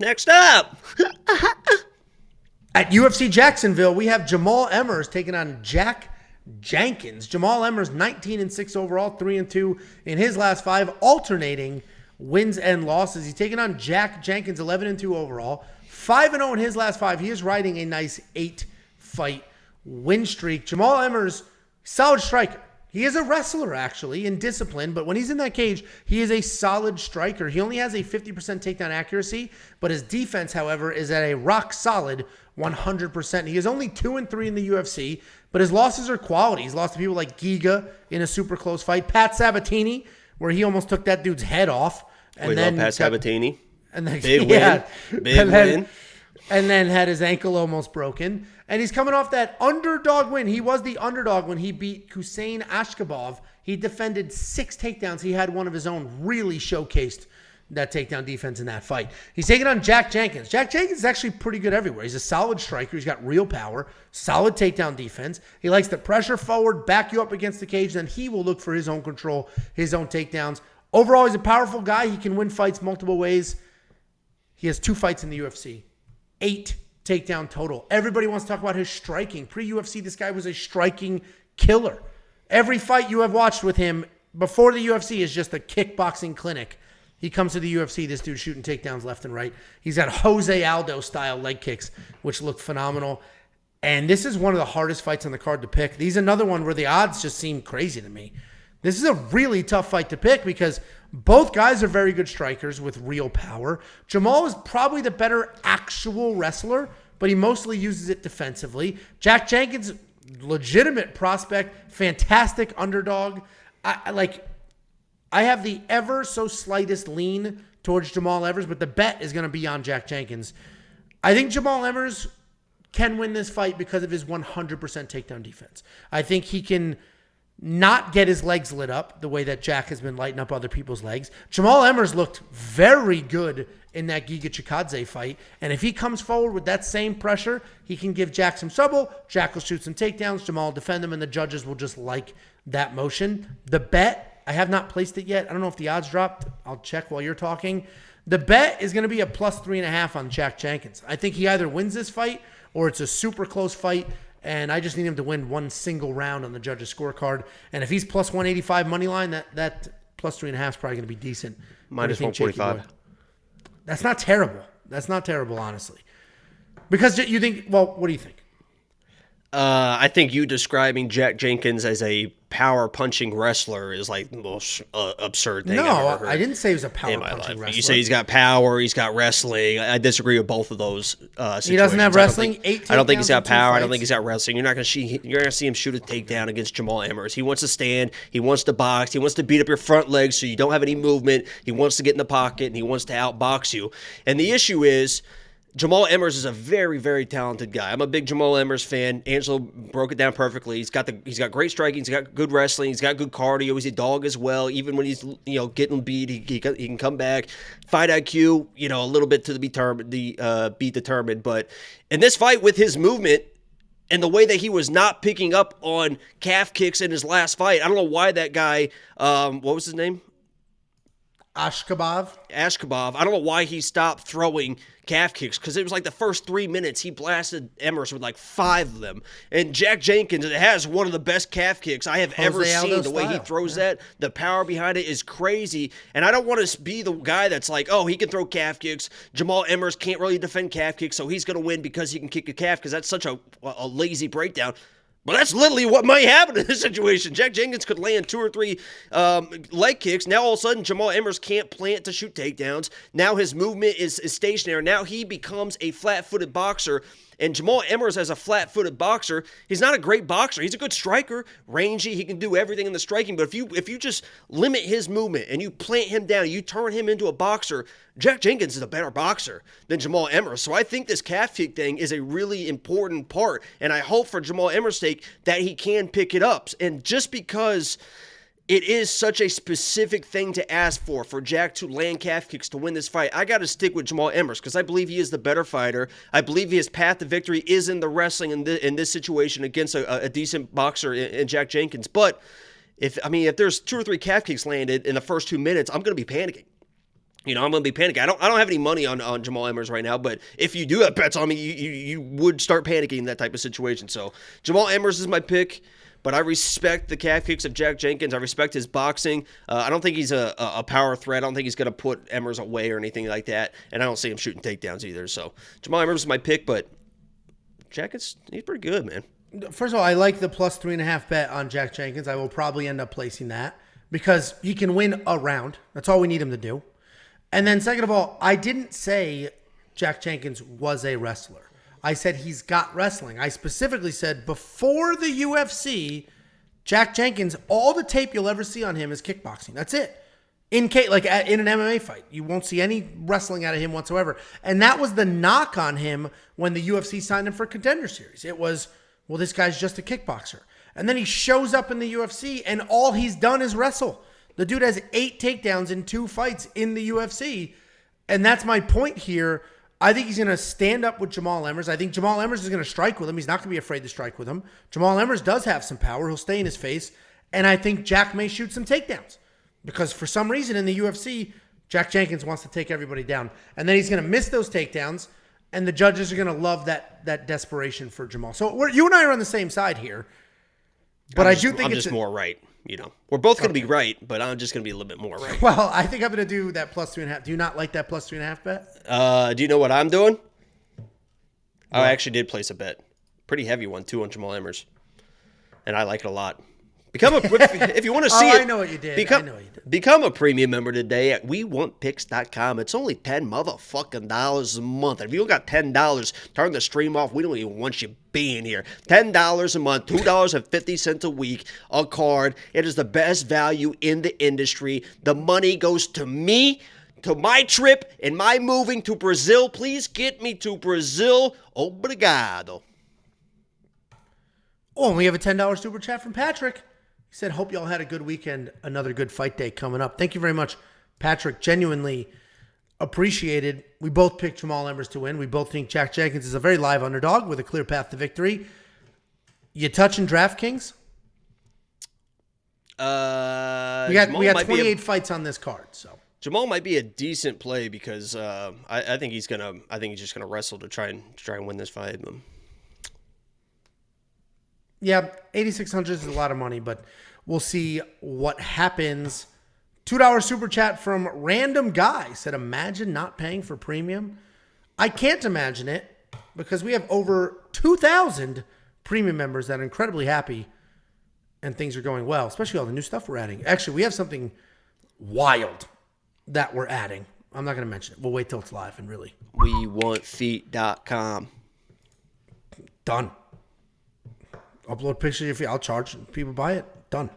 Next up. At UFC Jacksonville, we have Jamall Emmers taking on Jenkins. Jamall Emmers, 19-6 overall, 3-2 in his last 5, alternating wins and losses. He's taking on Jenkins, 11-2 overall, 5-0 in his last 5. He is riding a nice 8-fight win streak. Jamall Emmers, solid striker. He is a wrestler, actually, in discipline, but when he's in that cage, he is a solid striker. He only has a 50% takedown accuracy, but his defense, however, is at a rock-solid 100%. He is only 2-3 in the UFC, but his losses are quality. He's lost to people like Giga in a super close fight, Pat Sabatini, where he almost took that dude's head off. And we then love Pat Sabatini. And then, Big win. Big win. And then had his ankle almost broken. And he's coming off that underdog win. He was the underdog when he beat Hussein Ashkabov. He defended 6 takedowns. He had one of his own, really showcased that takedown defense in that fight. He's taking on Jenkins. Jenkins is actually pretty good everywhere. He's a solid striker. He's got real power, solid takedown defense. He likes to pressure forward, back you up against the cage, then he will look for his own control, his own takedowns. Overall, he's a powerful guy. He can win fights multiple ways. He has 2 fights in the UFC. 8 takedown total. Everybody wants to talk about his striking. Pre-UFC, this guy was a striking killer. Every fight you have watched with him before the UFC is just a kickboxing clinic. He comes to the UFC, this dude shooting takedowns left and right. He's got Jose Aldo-style leg kicks, which look phenomenal. And this is one of the hardest fights on the card to pick. These another one where the odds just seem crazy to me. This is a really tough fight to pick because both guys are very good strikers with real power. Jamall is probably the better actual wrestler, but he mostly uses it defensively. Jenkins, legitimate prospect, fantastic underdog. I have the ever so slightest lean towards Jamall Emmers, but the bet is going to be on Jenkins. I think Jamall Emmers can win this fight because of his 100% takedown defense. I think he can not get his legs lit up the way that Jack has been lighting up other people's legs. Jamall Emmers looked very good in that Giga Chikadze fight, and if he comes forward with that same pressure, he can give Jack some trouble. Jack will shoot some takedowns, Jamall will defend them, and the judges will just like that motion. The bet, I have not placed it yet. I don't know if the odds dropped. I'll check while you're talking. The bet is going to be a plus 3.5 on Jenkins. I think he either wins this fight or it's a super close fight, and I just need him to win one single round on the judges' scorecard. And if he's plus 185 money line, that plus 3.5 is probably going to be decent. Minus 145. That's not terrible. That's not terrible, honestly. Because you think, well, what do you think? I think you describing Jenkins as a power punching wrestler is like the most absurd thing I've ever heard. I didn't say he was a power punching wrestler. You say he's got power, he's got wrestling. I disagree with both of those situations. He doesn't have wrestling. I don't think he's got power. I don't think he's got wrestling. You're not going to see him shoot a takedown against Jamall Emmers. He wants to stand. He wants to box. He wants to beat up your front legs so you don't have any movement. He wants to get in the pocket and he wants to outbox you. And the issue is, Jamall Emmers is a very, very talented guy. I'm a big Jamall Emmers fan. Angelo broke it down perfectly. He's got great striking. He's got good wrestling. He's got good cardio. He's a dog as well. Even when he's getting beat, he can come back. Fight IQ, a little bit to be determined. But in this fight with his movement and the way that he was not picking up on calf kicks in his last fight, I don't know why that guy. What was his name? Ashkabov. I don't know why he stopped throwing calf kicks, because it was like the first 3 minutes he blasted Emmers with like 5 of them. And Jenkins has one of the best calf kicks I have ever seen. The way he throws that, the power behind it is crazy. And I don't want to be the guy that's like, oh, he can throw calf kicks. Jamall Emmers can't really defend calf kicks, so he's going to win because he can kick a calf, because that's such a lazy breakdown. But that's literally what might happen in this situation. Jenkins could land 2 or 3 leg kicks. Now, all of a sudden, Jamall Emmers can't plant to shoot takedowns. Now his movement is stationary. Now he becomes a flat-footed boxer. And Jamall Emmers, as a flat-footed boxer, he's not a great boxer. He's a good striker, rangy. He can do everything in the striking. But if you just limit his movement and you plant him down, you turn him into a boxer, Jenkins is a better boxer than Jamall Emmers. So I think this calf kick thing is a really important part. And I hope for Jamall Emmers' sake that he can pick it up. And just because it is such a specific thing to ask for Jack to land calf kicks to win this fight, I got to stick with Jamall Emmers because I believe he is the better fighter. I believe his path to victory is in the wrestling in this situation against a decent boxer in Jack Jenkins. But if there's 2 or 3 calf kicks landed in the first 2 minutes, I'm going to be panicking. I'm going to be panicking. I don't have any money on Jamall Emmers right now, but if you do have bets on me, you would start panicking in that type of situation. So Jamall Emmers is my pick, but I respect the calf kicks of Jack Jenkins. I respect his boxing. I don't think he's a power threat. I don't think he's going to put Emmers away or anything like that, and I don't see him shooting takedowns either. So Jamall Emmers is my pick, but Jenkins, he's pretty good, man. First of all, I like the plus 3.5 bet on Jack Jenkins. I will probably end up placing that because he can win a round. That's all we need him to do. And then second of all, I didn't say Jack Jenkins was a wrestler. I said he's got wrestling. I specifically said before the UFC, Jack Jenkins, all the tape you'll ever see on him is kickboxing. That's it. In an MMA fight, you won't see any wrestling out of him whatsoever. And that was the knock on him when the UFC signed him for Contender Series. It was, well, this guy's just a kickboxer. And then he shows up in the UFC and all he's done is wrestle. The dude has 8 takedowns in 2 fights in the UFC. And that's my point here. I think he's going to stand up with Jamall Emmers. I think Jamall Emmers is going to strike with him. He's not going to be afraid to strike with him. Jamall Emmers does have some power. He'll stay in his face. And I think Jack may shoot some takedowns. Because for some reason in the UFC, Jack Jenkins wants to take everybody down. And then he's going to miss those takedowns. And the judges are going to love that desperation for Jamall. So you and I are on the same side here. But I do think I'm it's just more right. We're both going to be right, but I'm just going to be a little bit more right. Well, I think I'm going to do that plus 3.5. Do you not like that plus 3.5 bet? Do you know what I'm doing? I actually did place a bet. Pretty heavy one, too, on Jamall Emmers. And I like it a lot. If you want to see it. I know what you did. Become a premium member today at WeWantPicks.com. It's only $10 a month. If you don't got $10, turn the stream off. We don't even want you being here. $10 a month, $2.50 a week, a card. It is the best value in the industry. The money goes to me, to my trip, and my moving to Brazil. Please get me to Brazil. Obrigado. Oh, and we have a $10 super chat from Patrick. He said, hope y'all had a good weekend. Another good fight day coming up. Thank you very much, Patrick. Genuinely appreciated. We both picked Jamall Emmers to win. We both think Jack Jenkins is a very live underdog with a clear path to victory. You touching DraftKings? We got 28 fights on this card. So Jamall might be a decent play because I think he's just gonna wrestle to try and win this fight. Yeah, 8,600 is a lot of money, but we'll see what happens. $2 super chat from Random Guy said, imagine not paying for premium. I can't imagine it because we have over 2,000 premium members that are incredibly happy and things are going well, especially all the new stuff we're adding. Actually, we have something wild that we're adding. I'm not going to mention it. We'll wait till it's live and really. WeWantFeet.com. Done. Upload pictures of your feet. I'll charge people buy it. Done.